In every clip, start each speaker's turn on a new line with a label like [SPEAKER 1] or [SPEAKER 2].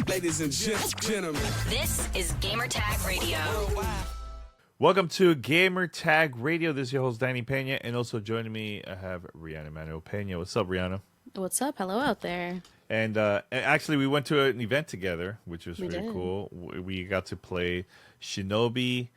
[SPEAKER 1] Ladies and gentlemen,
[SPEAKER 2] This is Gamertag Radio.
[SPEAKER 3] Welcome to Gamer Tag Radio. This is your host, Danny Peña, and also joining me, I have Riana Manuel-Peña. What's up, Rihanna?
[SPEAKER 4] What's up? Hello out there.
[SPEAKER 3] And actually, we went to an event together, which was really
[SPEAKER 4] did.
[SPEAKER 3] cool. We got to play Shinobi,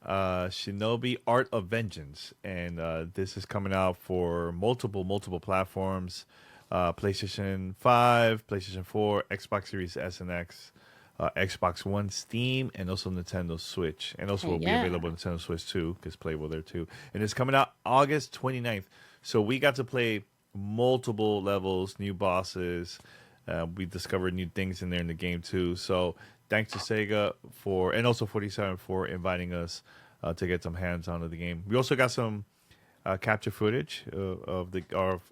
[SPEAKER 3] Art of Vengeance, and this is coming out for multiple platforms: PlayStation 5, PlayStation 4, Xbox Series S and X, Xbox One, Steam, and also Nintendo Switch. And also will be available on Nintendo Switch too, because playable there too. And it's coming out August 29th. So we got to play multiple levels, new bosses. We discovered new things in there in the game too. So thanks to Sega and also 47 for inviting us to get some hands on the game. We also got some capture footage of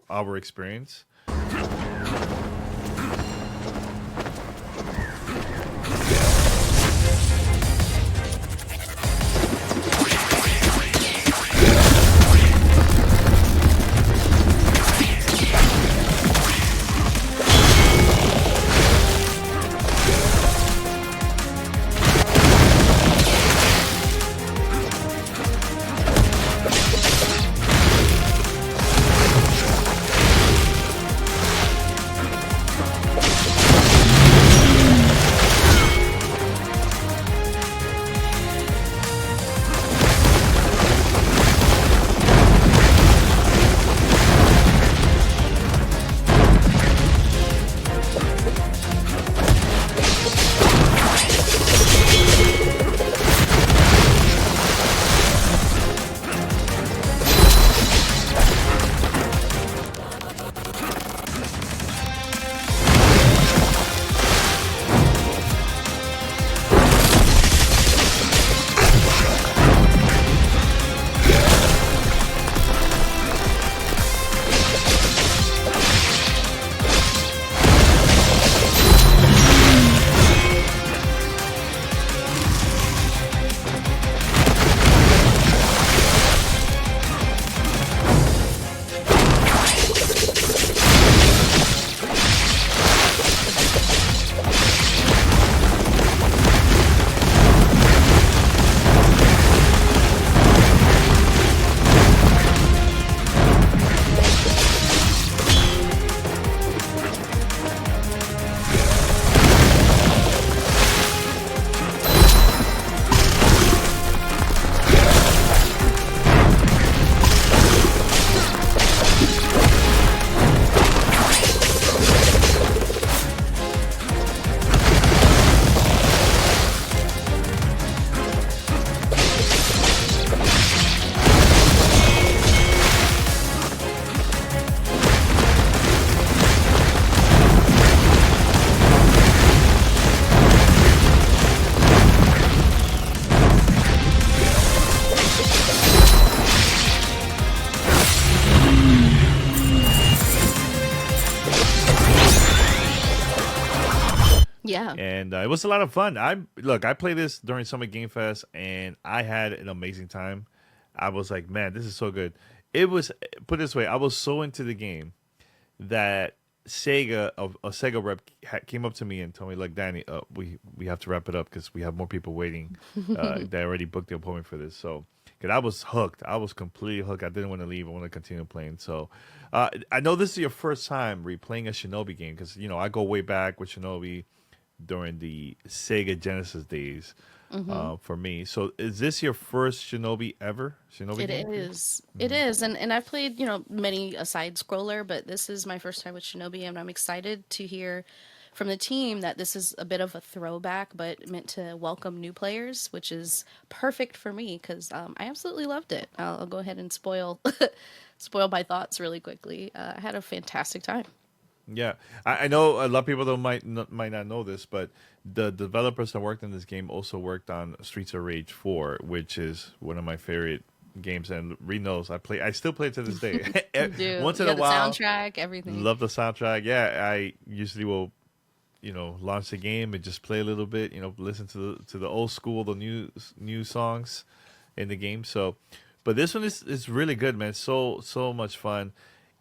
[SPEAKER 3] our experience.
[SPEAKER 4] Yeah.
[SPEAKER 3] And it was a lot of fun. I played this during Summer Game Fest, and I had an amazing time. I was like, man, this is so good. It was, put it this way, I was so into the game that a Sega rep came up to me and told me, like, Danny, we have to wrap it up because we have more people waiting. They already booked the appointment for this. So, because I was hooked. I was completely hooked. I didn't want to leave. I want to continue playing. So, I know this is your first time replaying a Shinobi game because, I go way back with Shinobi during the Sega Genesis days for me. So is this your first Shinobi ever?
[SPEAKER 4] It is. It is. And I've played, many a side scroller, but this is my first time with Shinobi, and I'm excited to hear from the team that this is a bit of a throwback, but meant to welcome new players, which is perfect for me because I absolutely loved it. I'll go ahead and spoil my thoughts really quickly. I had a fantastic time.
[SPEAKER 3] Yeah, I know a lot of people might not know this, but the developers that worked on this game also worked on Streets of Rage 4, which is one of my favorite games. And Reed knows I still play it to this day. Once in a while,
[SPEAKER 4] the soundtrack, everything.
[SPEAKER 3] Love the soundtrack. Yeah, I usually will, launch the game and just play a little bit. Listen to the old school, the new songs in the game. So, but this one is really good, man. So much fun.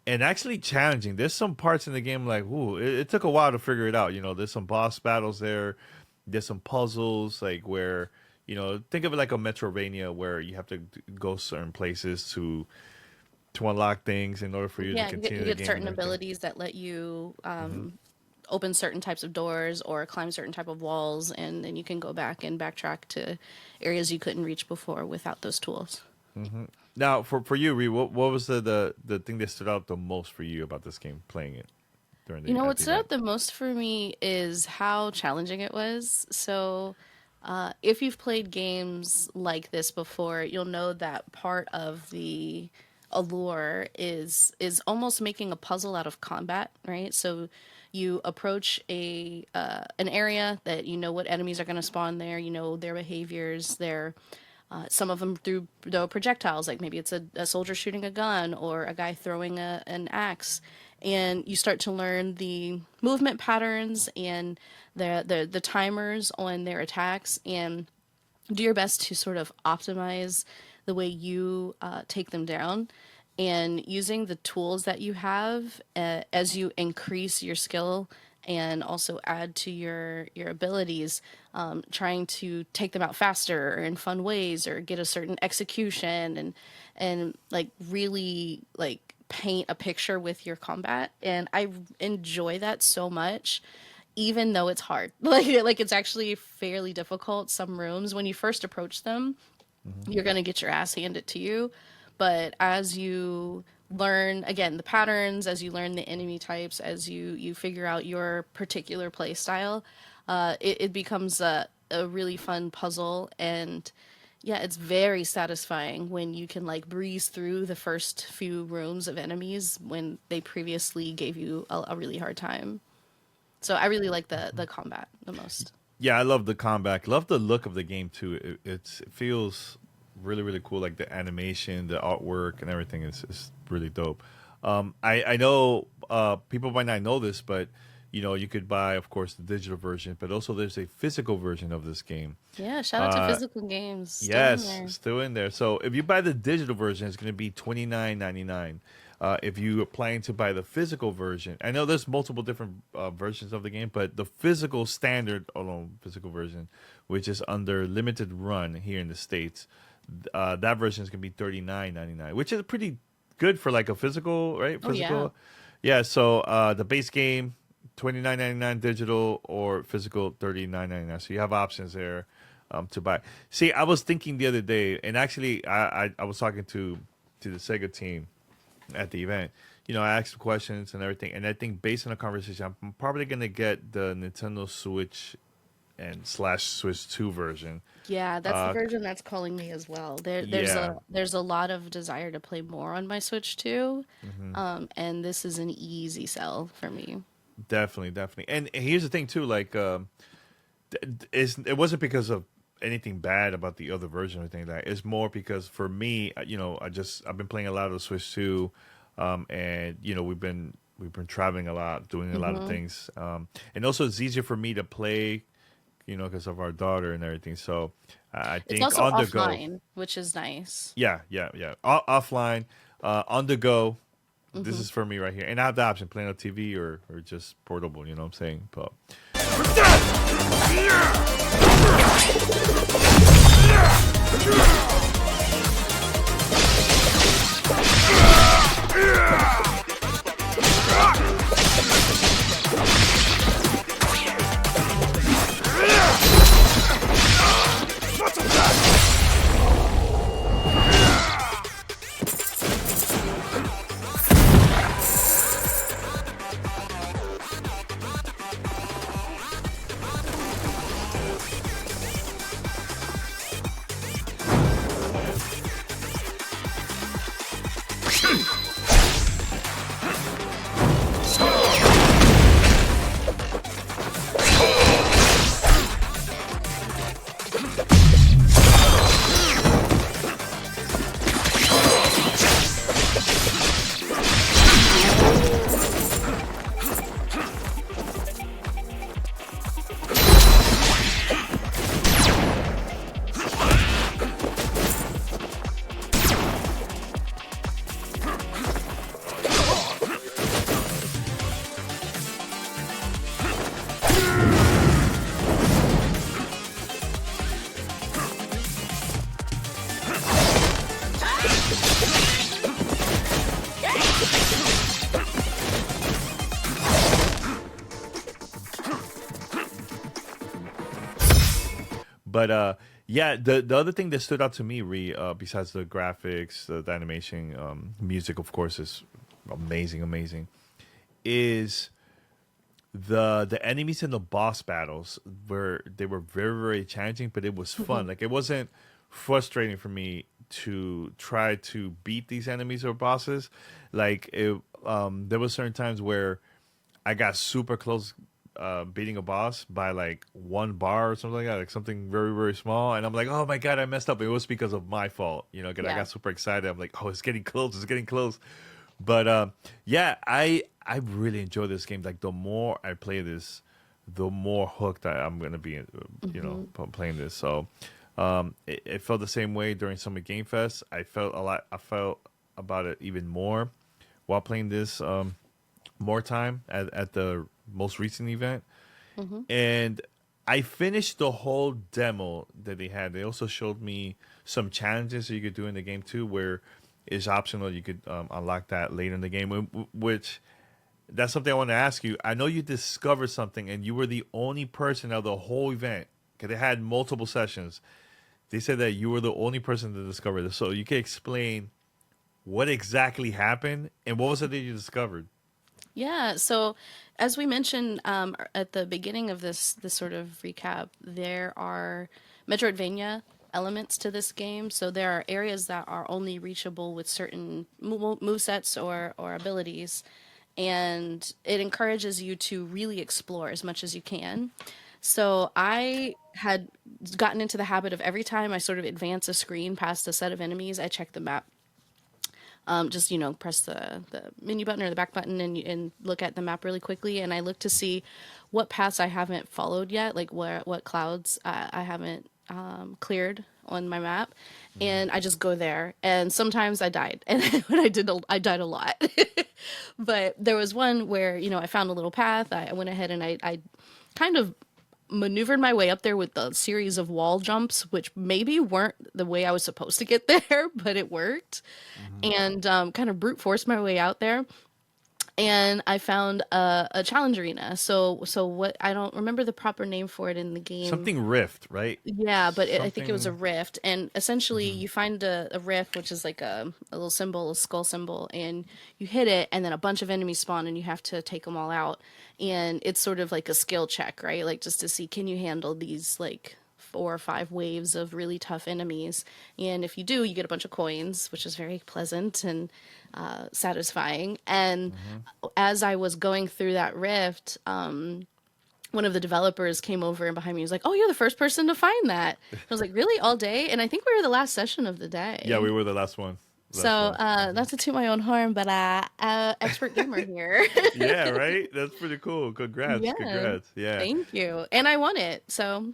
[SPEAKER 3] and actually challenging. There's some parts in the game like, ooh, it took a while to figure it out. There's some boss battles there. There's some puzzles like where, think of it like a Metroidvania where you have to go certain places to unlock things in order for you to
[SPEAKER 4] Yeah,
[SPEAKER 3] continue
[SPEAKER 4] you
[SPEAKER 3] the
[SPEAKER 4] get
[SPEAKER 3] game.
[SPEAKER 4] certain
[SPEAKER 3] and everything.
[SPEAKER 4] abilities that let you open certain types of doors or climb certain type of walls, and then you can go back and backtrack to areas you couldn't reach before without those tools.
[SPEAKER 3] Now, for you, Ree, what was the thing that stood out the most for you about this game, playing it during the
[SPEAKER 4] What
[SPEAKER 3] the
[SPEAKER 4] stood out
[SPEAKER 3] event?
[SPEAKER 4] the most for me is how challenging it was. So, if you've played games like this before, you'll know that part of the allure is almost making a puzzle out of combat, right? So you approach a an area that you know what enemies are going to spawn there, you know their behaviors, their some of them throw projectiles, like maybe it's a soldier shooting a gun or a guy throwing an axe. And you start to learn the movement patterns and the timers on their attacks, and do your best to sort of optimize the way you take them down. And using the tools that you have as you increase your skill and also add to your abilities, trying to take them out faster or in fun ways or get a certain execution, and like really like paint a picture with your combat. And I enjoy that so much, even though it's hard. Like it's actually fairly difficult. Some rooms, when you first approach them, you're going to get your ass handed to you. But as you learn, again, the patterns, as you learn the enemy types, as you figure out your particular play style, it becomes a really fun puzzle. And yeah, it's very satisfying when you can like breeze through the first few rooms of enemies when they previously gave you a really hard time. So I really like the combat the most.
[SPEAKER 3] Yeah, I love the combat. Love the look of the game too. It feels really really cool. Like the animation, the artwork, and everything is really dope. I know people might not know this, but you could buy, of course, the digital version, but also there's a physical version of this game.
[SPEAKER 4] Yeah, shout out to physical games. Still in
[SPEAKER 3] Yes,
[SPEAKER 4] there.
[SPEAKER 3] still in there. So if you buy the digital version, it's going to be $29.99. If you are planning to buy the physical version, I know there's multiple different versions of the game, but the physical standard alone, physical version, which is under limited run here in the States, that version is going to be $39.99, which is pretty good for like a physical, right?
[SPEAKER 4] Oh, yeah.
[SPEAKER 3] Physical. Yeah, so the base game, $29.99 digital, or physical $39.99. So you have options there to buy. See, I was thinking the other day, and actually I was talking to the Sega team at the event. I asked questions and everything, and I think based on the conversation, I'm probably gonna get the Nintendo Switch and / Switch 2 version.
[SPEAKER 4] Yeah, that's the version that's calling me as well.
[SPEAKER 3] Yeah.
[SPEAKER 4] There's a lot of desire to play more on my Switch too, and this is an easy sell for me.
[SPEAKER 3] Definitely. And here's the thing too, like it wasn't because of anything bad about the other version or anything like that. It's more because for me, I've been playing a lot of the Switch 2, and we've been traveling a lot, doing a lot of things, and also it's easier for me to play, because of our daughter and everything. So I
[SPEAKER 4] It's
[SPEAKER 3] think
[SPEAKER 4] also
[SPEAKER 3] on the go,
[SPEAKER 4] offline, which is nice.
[SPEAKER 3] yeah, offline, on the go. This is for me right here, and I have the option playing on TV or just portable. You know what I'm saying? But But yeah, the other thing that stood out to me, besides the graphics, the animation, music, of course, is amazing, is the enemies in the boss battles where they were very challenging, but it was fun. Like, it wasn't frustrating for me to try to beat these enemies or bosses. Like, there was certain times where I got super close beating a boss by like 1 bar or something like that, like something very small, and I'm like, oh my god, I messed up. It was because of my fault, because I got super excited. I'm like, oh, it's getting close. But yeah, I really enjoy this game. Like, the more I play this, the more hooked I'm gonna be, playing this. So it felt the same way during Summer Game Fest. I felt about it even more while playing this more time at the most recent event. And I finished the whole demo that they had. They also showed me some challenges that you could do in the game too, where it's optional. You could unlock that later in the game, which that's something I want to ask you. I know you discovered something, and you were the only person of the whole event, because they had multiple sessions. They said that you were the only person to discover this. So you can explain what exactly happened and what was it that you discovered?
[SPEAKER 4] Yeah, so as we mentioned at the beginning of this sort of recap, there are Metroidvania elements to this game. So there are areas that are only reachable with certain movesets or abilities, and it encourages you to really explore as much as you can. So I had gotten into the habit of every time I sort of advance a screen past a set of enemies, I check the map. Just press the menu button or the back button and look at the map really quickly, and I look to see what paths I haven't followed yet, like what clouds I haven't cleared on my map, and I just go there. And sometimes I died, and when I died a lot. But there was one where I found a little path. I went ahead and I kind of maneuvered my way up there with a series of wall jumps, which maybe weren't the way I was supposed to get there, but it worked. And kind of brute forced my way out there. And I found a challenge arena. So what, I don't remember the proper name for it in the game.
[SPEAKER 3] Something Rift, right?
[SPEAKER 4] Yeah, but I think it was a rift. And essentially you find a rift, which is like a little symbol, a skull symbol, and you hit it, and then a bunch of enemies spawn, and you have to take them all out. And it's sort of like a skill check, right? Like, just to see, can you handle these like 4 or 5 waves of really tough enemies? And if you do, you get a bunch of coins, which is very pleasant and satisfying. And as I was going through that rift, one of the developers came over and behind me was like, "Oh, you're the first person to find that." I was like, "Really? All day?" And I think we were the last session of the day.
[SPEAKER 3] Yeah, we were the last one.
[SPEAKER 4] Not to toot my own horn, but expert gamer here.
[SPEAKER 3] Yeah, right? That's pretty cool. Congrats.
[SPEAKER 4] Yeah.
[SPEAKER 3] Congrats. Yeah.
[SPEAKER 4] Thank you. And I won it, so.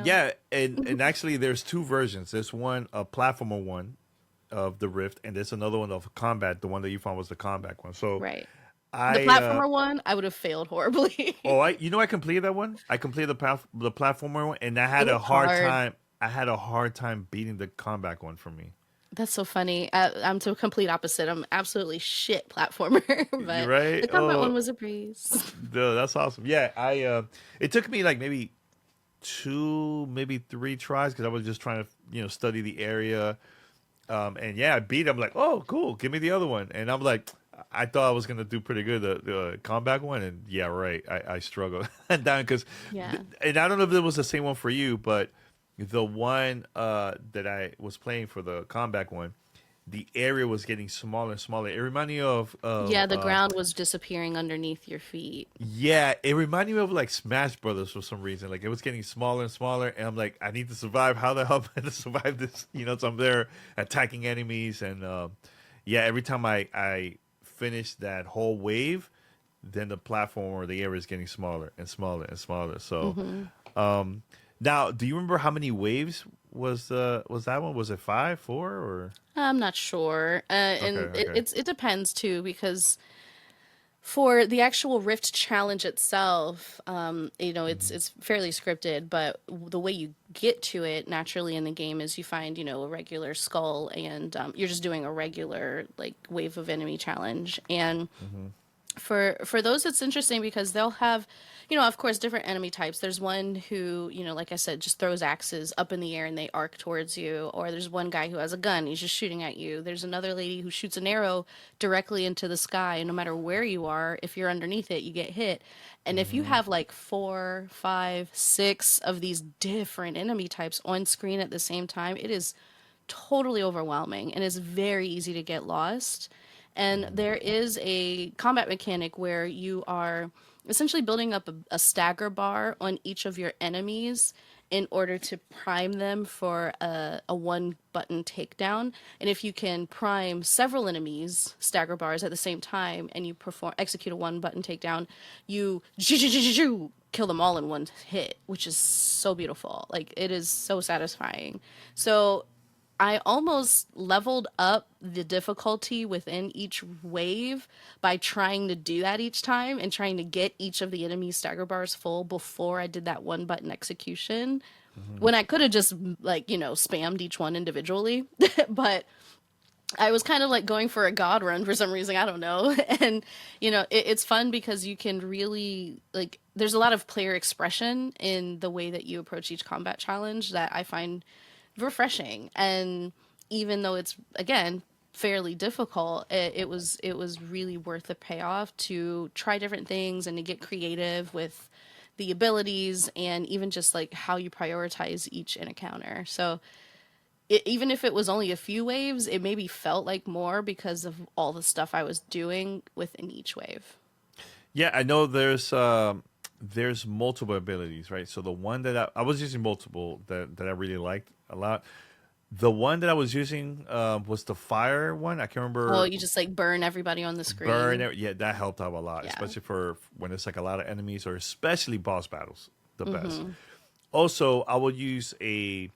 [SPEAKER 3] Yeah, and actually there's 2 versions. There's one, a platformer one of the Rift, and there's another one of combat. The one that you found was the combat one. So
[SPEAKER 4] Right. The platformer one, I would have failed horribly.
[SPEAKER 3] I completed that one. I completed the platformer one, and I had a hard time. I had a hard time beating the combat one for me.
[SPEAKER 4] That's so funny. I'm the complete opposite. I'm absolutely shit platformer, but
[SPEAKER 3] right?
[SPEAKER 4] the combat one was a breeze.
[SPEAKER 3] Dude, that's awesome. Yeah, it took me like maybe 2, maybe 3 tries, because I was just trying to study the area. And yeah, I beat him. Like, oh, cool. Give me the other one. And I'm like, I thought I was gonna do pretty good the combat one, and yeah, right. I struggled down because, and I don't know if it was the same one for you, but the one that I was playing for the combat one, the area was getting smaller and smaller. It reminded me of
[SPEAKER 4] Yeah, the ground was disappearing underneath your feet.
[SPEAKER 3] yeah, it reminded me of like Smash Brothers for some reason. Like it was getting smaller and smaller, and I'm like, I need to survive. How the hell am I to survive this? So I'm there attacking enemies, and yeah, every time I finish that whole wave, then the platform or the area is getting smaller and smaller and smaller. So, now, do you remember how many waves was that one? Was it 5, 4, or?
[SPEAKER 4] I'm not sure,
[SPEAKER 3] Okay,
[SPEAKER 4] and
[SPEAKER 3] okay.
[SPEAKER 4] it depends too because for the actual Rift challenge itself, it's fairly scripted, but the way you get to it naturally in the game is you find a regular skull, and you're just doing a regular like wave of enemy challenge, and for those it's interesting because they'll have of course different enemy types. There's one who like I said, just throws axes up in the air and they arc towards you, or there's one guy who has a gun, he's just shooting at you. There's another lady who shoots an arrow directly into the sky, and no matter where you are, if you're underneath it, you get hit. And if you have like 4, 5, 6 of these different enemy types on screen at the same time, it is totally overwhelming and it's very easy to get lost. And there is a combat mechanic where you are essentially building up a stagger bar on each of your enemies in order to prime them for a one button takedown. And if you can prime several enemies stagger bars at the same time and you execute a one button takedown, you kill them all in one hit, which is so beautiful. Like, it is so satisfying. So I almost leveled up the difficulty within each wave by trying to do that each time and trying to get each of the enemy stagger bars full before I did that one button execution. When I could have just spammed each one individually, but I was kind of like going for a god run for some reason. I don't know. And, it's fun because you can really there's a lot of player expression in the way that you approach each combat challenge that I find refreshing. And even though it's again fairly difficult, it was really worth the payoff to try different things and to get creative with the abilities and even just like how you prioritize each encounter. So even if it was only a few waves, it maybe felt like more because of all the stuff I was doing within each wave.
[SPEAKER 3] Yeah, I know there's multiple abilities, right? So the one that I was using multiple that I really liked a lot. The one that I was using was the fire one. I can't remember.
[SPEAKER 4] Oh, you just like burn everybody on the screen.
[SPEAKER 3] Yeah, that helped out a lot,
[SPEAKER 4] Yeah.
[SPEAKER 3] especially for when it's like a lot of enemies or especially boss battles. The best. Also, I will use a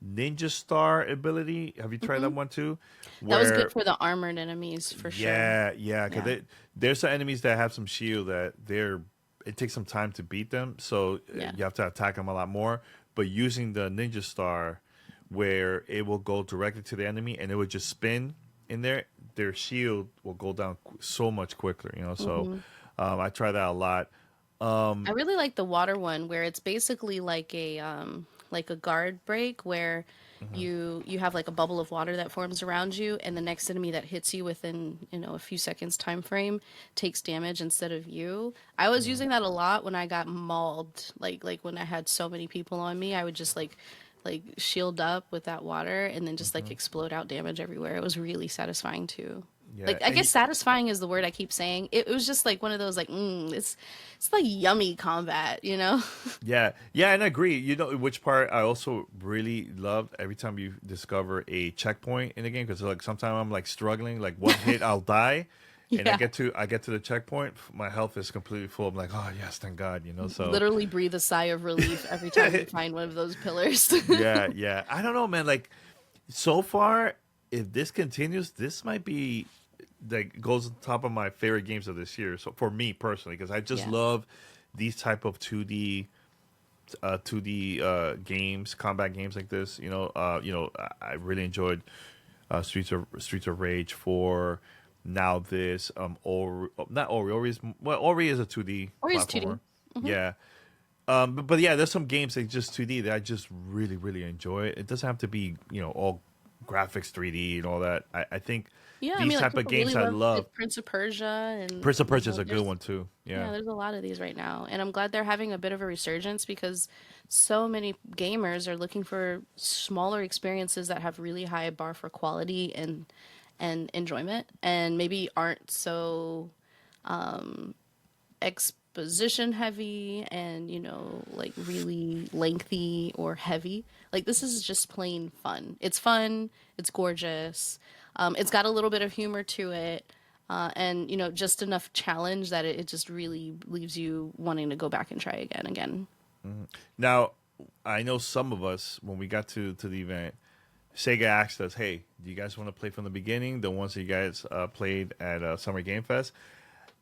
[SPEAKER 3] ninja star ability. Have you tried that one too?
[SPEAKER 4] That was good for the armored enemies for sure.
[SPEAKER 3] Yeah, because there's some enemies that have some shield that it takes some time to beat them, so you have to attack them a lot more. But using the ninja star, where it will go directly to the enemy and it would just spin in there, their shield will go down so much quicker. So I try that a lot.
[SPEAKER 4] I really like the water one where it's basically like a guard break where you have like a bubble of water that forms around you, and the next enemy that hits you within a few seconds time frame takes damage instead of you. I was using that a lot when I got mauled, like when I had so many people on me. I would just like shield up with that water and then just like explode out damage everywhere. It was really satisfying too.
[SPEAKER 3] Yeah,
[SPEAKER 4] I guess satisfying is the word I keep saying. It was just like one of those it's like yummy combat,
[SPEAKER 3] Yeah, and I agree. Which part I also really loved every time you discover a checkpoint in the game, because like sometimes I'm like struggling, like one hit I'll die, and I get to the checkpoint, my health is completely full. I'm like, oh yes, thank God, So
[SPEAKER 4] literally breathe a sigh of relief every time you find one of those pillars.
[SPEAKER 3] yeah. I don't know, man. Like so far, if this continues, this might be that goes on top of my favorite games of this year. So for me personally, because I just love these type of 2D games, combat games like this. I really enjoyed Streets of Rage 4. Now this Ori is a 2D
[SPEAKER 4] Ori is
[SPEAKER 3] platformer.
[SPEAKER 4] 2D.
[SPEAKER 3] Yeah. But yeah, there's some games that just 2D that I just really, really enjoy. It doesn't have to be, all graphics 3D and all that. I think
[SPEAKER 4] Yeah, I
[SPEAKER 3] these
[SPEAKER 4] mean, like
[SPEAKER 3] type of
[SPEAKER 4] people
[SPEAKER 3] games
[SPEAKER 4] really
[SPEAKER 3] I
[SPEAKER 4] love
[SPEAKER 3] love.
[SPEAKER 4] like Prince of Persia and
[SPEAKER 3] Prince of
[SPEAKER 4] you
[SPEAKER 3] Persia is
[SPEAKER 4] know,
[SPEAKER 3] a good one too.
[SPEAKER 4] yeah,
[SPEAKER 3] Yeah.
[SPEAKER 4] there's a lot of these right now, and I'm glad they're having a bit of a resurgence because so many gamers are looking for smaller experiences that have really high bar for quality and enjoyment, and maybe aren't so exposition heavy and like really lengthy or heavy. Like this is just plain fun. It's fun. It's gorgeous. It's got a little bit of humor to it. And just enough challenge that it just really leaves you wanting to go back and try again.
[SPEAKER 3] Now, I know some of us when we got to the event, Sega asked us, "Hey, do you guys want to play from the beginning? The ones that you guys played at Summer Game Fest."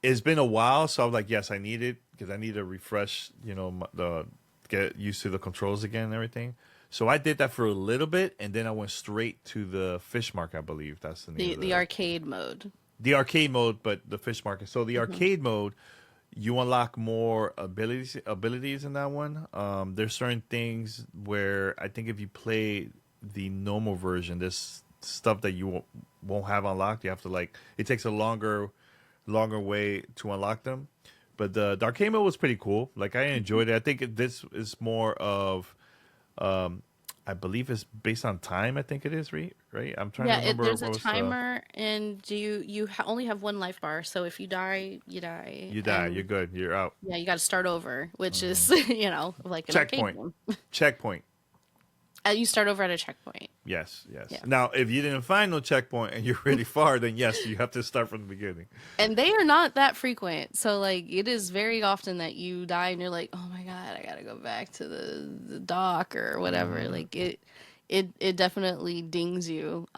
[SPEAKER 3] It's been a while, so I was like, "Yes, I need it because I need to refresh, the get used to the controls again and everything." So I did that for a little bit, and then I went straight to the fish mark. I believe that's the name
[SPEAKER 4] The
[SPEAKER 3] of
[SPEAKER 4] the arcade mode.
[SPEAKER 3] the arcade mode, but the fish market. So the
[SPEAKER 4] Hmm.
[SPEAKER 3] arcade mode, you unlock more abilities in that one. There's certain things where I think if you play the normal version, there's stuff that you won't have unlocked. You have to like it takes a longer way to unlock them. But the arcade mode was pretty cool. Like I enjoyed it. I think this is more of I believe it's based on time. I think it is right. I'm trying to
[SPEAKER 4] Yeah,
[SPEAKER 3] remember
[SPEAKER 4] there's a
[SPEAKER 3] what was the
[SPEAKER 4] timer, and only have one life bar. So if you die, you die,
[SPEAKER 3] you die, you're
[SPEAKER 4] and
[SPEAKER 3] good, you're out.
[SPEAKER 4] yeah, you got to start over, which is like an arcade
[SPEAKER 3] Checkpoint.
[SPEAKER 4] game.
[SPEAKER 3] Checkpoint.
[SPEAKER 4] You start over at a checkpoint.
[SPEAKER 3] Yes, yes.
[SPEAKER 4] Yeah.
[SPEAKER 3] Now, if you didn't find no checkpoint and you're really far, then yes, you have to start from the beginning.
[SPEAKER 4] And they are not that frequent. So like it is very often that you die and you're like, "Oh my God, I got to go back to the dock or whatever." Like it definitely dings you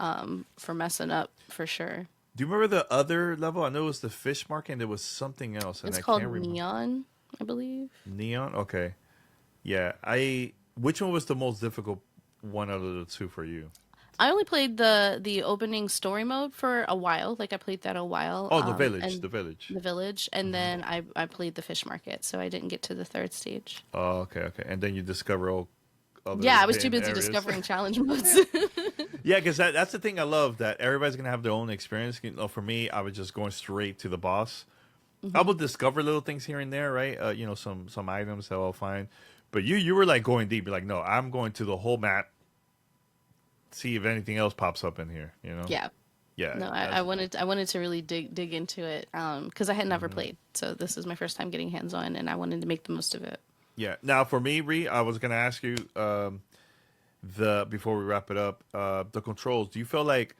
[SPEAKER 4] for messing up for sure.
[SPEAKER 3] Do you remember the other level? I know it was the fish market and there was something else, and
[SPEAKER 4] It's
[SPEAKER 3] I
[SPEAKER 4] called
[SPEAKER 3] can't remember.
[SPEAKER 4] Neon, I believe.
[SPEAKER 3] Neon? Okay. Yeah. Which one was the most difficult one out of the two for you?
[SPEAKER 4] I only played the opening story mode for a while. Like I played that a while.
[SPEAKER 3] Oh, the village.
[SPEAKER 4] And
[SPEAKER 3] The village.
[SPEAKER 4] the village, and then I played the fish market, so I didn't get to the third stage.
[SPEAKER 3] Oh, okay, okay. And then you discover all other
[SPEAKER 4] Yeah, I was too
[SPEAKER 3] hidden
[SPEAKER 4] busy
[SPEAKER 3] areas.
[SPEAKER 4] discovering challenge modes.
[SPEAKER 3] Yeah, because that's the thing I love, that everybody's gonna have their own experience. For me, I was just going straight to the boss. I will discover little things here and there, right? Some items that I'll find. But you were like going deep. You're like, no, I'm going to the whole map, see if anything else pops up in here.
[SPEAKER 4] Yeah.
[SPEAKER 3] Yeah.
[SPEAKER 4] No, I wanted to really dig into it because I had never played, so this is my first time getting hands on, and I wanted to make the most of it.
[SPEAKER 3] Yeah. Now for me, Ree, I was gonna ask you the before we wrap it up, the controls. Do you feel like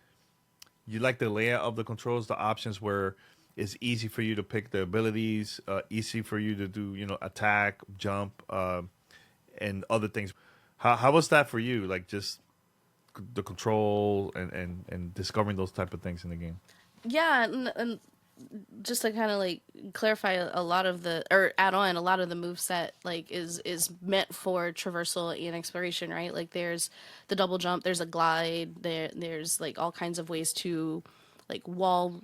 [SPEAKER 3] you like the layout of the controls, the options where it's easy for you to pick the abilities, easy for you to do, attack, jump, and other things. How was that for you? Like just the control and discovering those type of things in the game.
[SPEAKER 4] Yeah, and just to kind of like clarify a lot of the or add on a lot of the moveset like is meant for traversal and exploration, right? Like there's the double jump, there's a glide, there's like all kinds of ways to like wall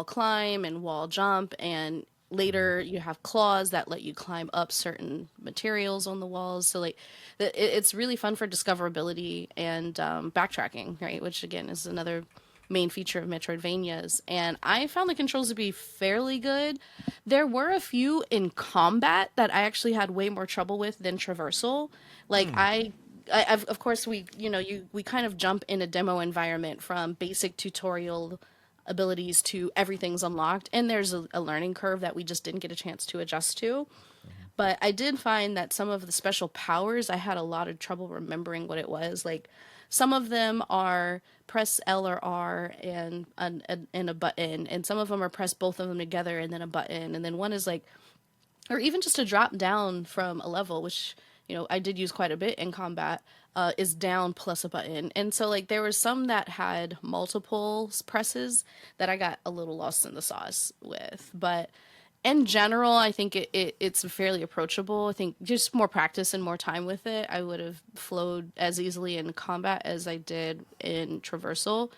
[SPEAKER 4] climb and wall jump, and later you have claws that let you climb up certain materials on the walls. So like it's really fun for discoverability and backtracking, right? Which again is another main feature of Metroidvanias. And I found the controls to be fairly good. There were a few in combat that I actually had way more trouble with than traversal. Like I've, of course we we kind of jump in a demo environment from basic tutorial abilities to everything's unlocked, and there's a learning curve that we just didn't get a chance to adjust to. But I did find that some of the special powers, I had a lot of trouble remembering what it was. Like some of them are press L or R and a button, and some of them are press both of them together and then a button, and then one is like, or even just a drop down from a level, which I did use quite a bit in combat, is down plus a button. And so like there were some that had multiple presses that I got a little lost in the sauce with. But in general, I think it's fairly approachable. I think just more practice and more time with it, I would have flowed as easily in combat as I did in traversal.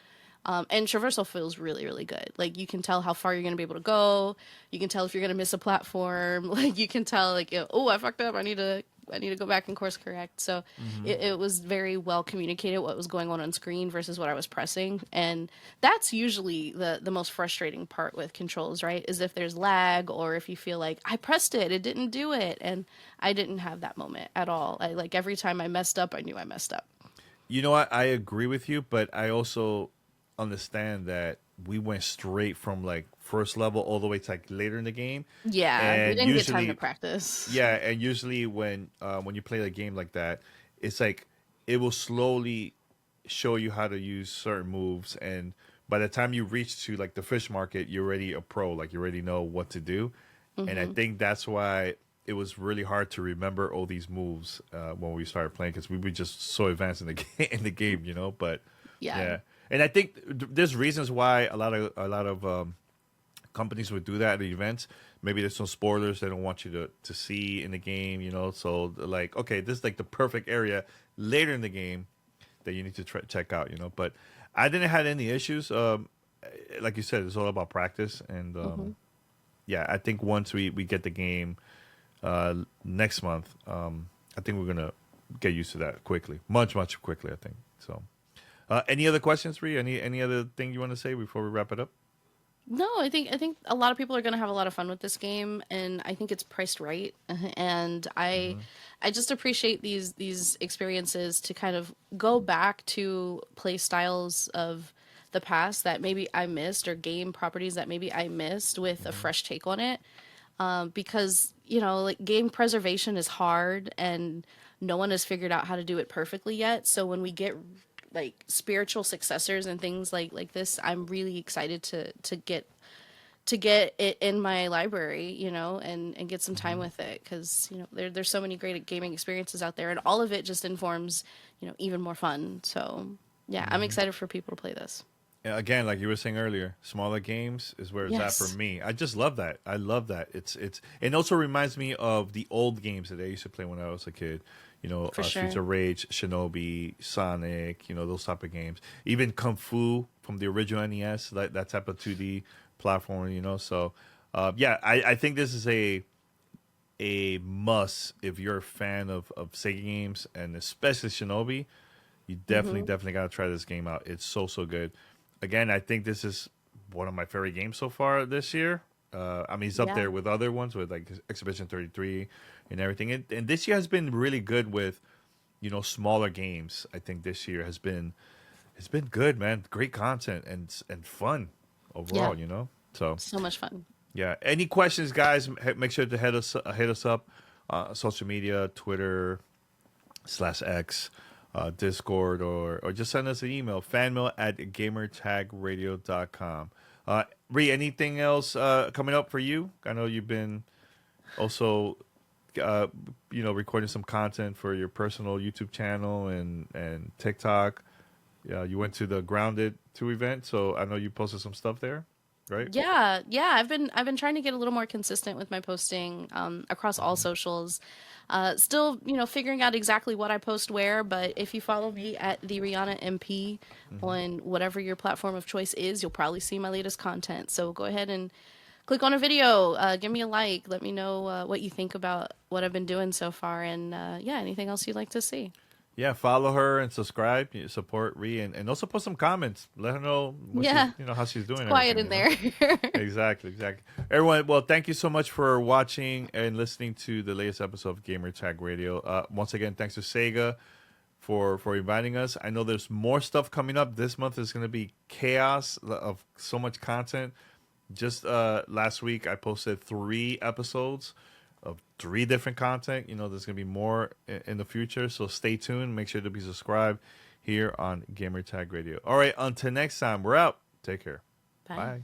[SPEAKER 4] And traversal feels really, really good. Like, you can tell how far you're going to be able to go. You can tell if you're going to miss a platform. Like, you can tell, like, oh, I fucked up. I need to go back and course correct. So it was very well communicated what was going on screen versus what I was pressing. And that's usually the most frustrating part with controls, right? Is if there's lag, or if you feel like I pressed it didn't do it. And I didn't have that moment at all. Like, every time I messed up, I knew I messed up.
[SPEAKER 3] You know what? I agree with you, but I also understand that we went straight from like first level all the way to like later in the game.
[SPEAKER 4] Yeah,
[SPEAKER 3] and
[SPEAKER 4] we didn't get time to practice.
[SPEAKER 3] Yeah, and usually when you play a game like that, it's like it will slowly show you how to use certain moves, and by the time you reach to like the fish market, you're already a pro. Like, you already know what to do, and I think that's why it was really hard to remember all these moves when we started playing, because we were just so advanced in the game, you know. But yeah. And I think there's reasons why a lot of companies would do that at the events. Maybe there's some spoilers they don't want you to see in the game, you know. So like, okay, this is like the perfect area later in the game that you need to check out, you know. But I didn't have any issues. Like you said, it's all about practice, and yeah, I think once we get the game next month, I think we're gonna get used to that quickly, much quickly, I think. So. Any other questions, Ree? Any other thing you want to say before we wrap it up?
[SPEAKER 4] No, I think a lot of people are going to have a lot of fun with this game, and I think it's priced right. And I just appreciate these experiences to kind of go back to play styles of the past that maybe I missed, or game properties that maybe I missed, with a fresh take on it. Because, you know, like, game preservation is hard, and no one has figured out how to do it perfectly yet. So when we get like spiritual successors and things like this, I'm really excited to get it in my library, you know, and get some time with it, because, you know, there's so many great gaming experiences out there, and all of it just informs, you know, even more fun. So yeah, I'm excited for people to play this.
[SPEAKER 3] Yeah, again, like you were saying earlier, smaller games is where it's at for me. I just love that. I love that. It also reminds me of the old games that I used to play when I was a kid. You know, Streets of Rage, Shinobi, Sonic, you know, those type of games. Even Kung Fu from the original NES, that type of 2D platform, you know. So, yeah, I think this is a must if you're a fan of Sega games, and especially Shinobi. You definitely got to try this game out. It's so good. Again, I think this is one of my favorite games so far this year. I mean, it's up there with other ones, with like Exhibition 33 and everything. And this year has been really good with, you know, smaller games. I think this year it's been good, man. Great content and fun overall, you know. So
[SPEAKER 4] much fun.
[SPEAKER 3] Yeah. Any questions, guys? Make sure to hit us up, social media, Twitter /X. Discord, or just send us an email, fanmail@gamertagradio.com. Ree, anything else coming up for you? I know you've been also you know, recording some content for your personal YouTube channel and TikTok. You went to the Grounded 2 event, so I know you posted some stuff there, right?
[SPEAKER 4] Yeah. I've been trying to get a little more consistent with my posting across all socials. Still, you know, figuring out exactly what I post where, but if you follow me at the Rihanna MP on whatever your platform of choice is, you'll probably see my latest content. So go ahead and click on a video, give me a like, let me know what you think about what I've been doing so far, and yeah, anything else you'd like to see.
[SPEAKER 3] Yeah, follow her and subscribe. Support Ree, and also put some comments. Let her know what you know, how she's doing.
[SPEAKER 4] It's quiet in there.
[SPEAKER 3] Exactly. Everyone, well, thank you so much for watching and listening to the latest episode of Gamer Tag Radio. Once again, thanks to Sega for inviting us. I know there's more stuff coming up. This month is going to be chaos of so much content. Just last week, I posted 3 episodes of 3 different content. You know, there's going to be more in the future, so stay tuned. Make sure to be subscribed here on Gamer Tag Radio. All right, until next time, we're out. Take care. Bye.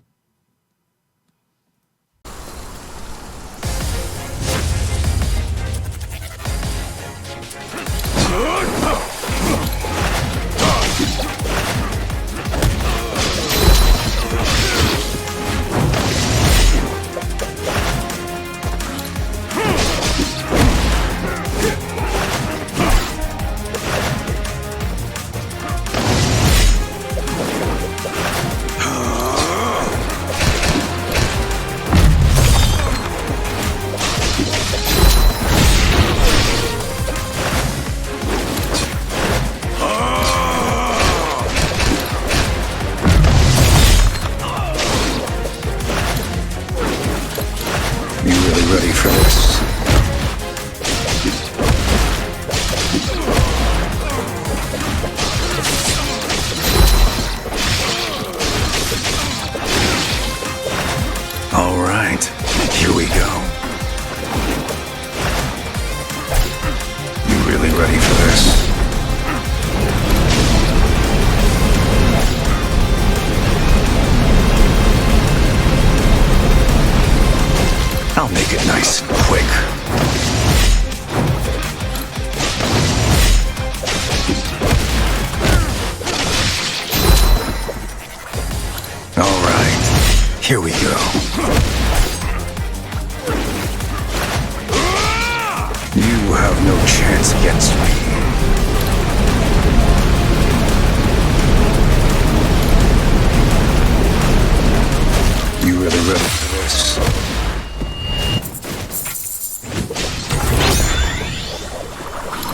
[SPEAKER 5] right, here we go. You really ready for this? I'll make it nice and quick. All right, here we go. You have no chance against me. You really ready for this?